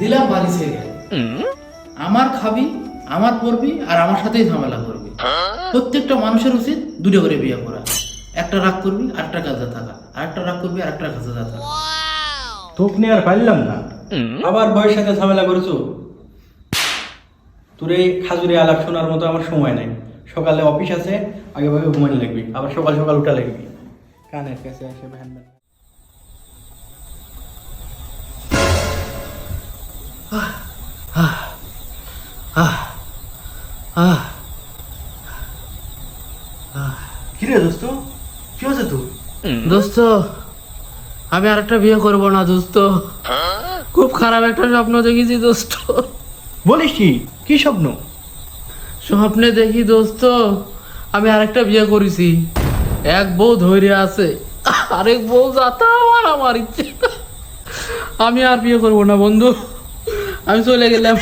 দিলাম বাড়ি ছেড়ে। আমার খাবি, আমার পড়বি, আর আমার সাথেই ঝামেলা করবি। প্রত্যেকটা মানুষের উচিত দুটো করে বিয়ে করা। একটা রাগ করবি, আরেকটা কাজে থাকা, আরেকটা রাগ করবি, আরেকটা কাজে থাকা। তোকে নিয়ে আর পারলাম না, আবার বয়সের সাথে ঝামেলা করেছো। তোর এই খাজুরে আলাপ শোনার মতো আমার সময় নাই। সকালে অফিস আছে, আগে ভাগে ঘুমানো লাগবি, আবার সকাল সকাল উঠা লাগবি। কানের কাছে এসে ভ্যান ভ্যান। কিরে দোস্ত, কি হচ্ছে তোর? দোস্ত, আমি আরেকটা বিয়ে করবো না দোস্ত। খুব খারাপ একটা স্বপ্ন দেখেছি দোস্ত। বলিস কি? কি স্বপ্ন? স্বপ্নে দেখি দোস্ত, আমি আরেকটা বিয়ে করেছি। এক বউ ধৈর্য আছে, আরেক বউ যাতা আমার ইচ্ছে। আমি আর বিয়ে করবো না বন্ধু, আমি চলে গেলাম।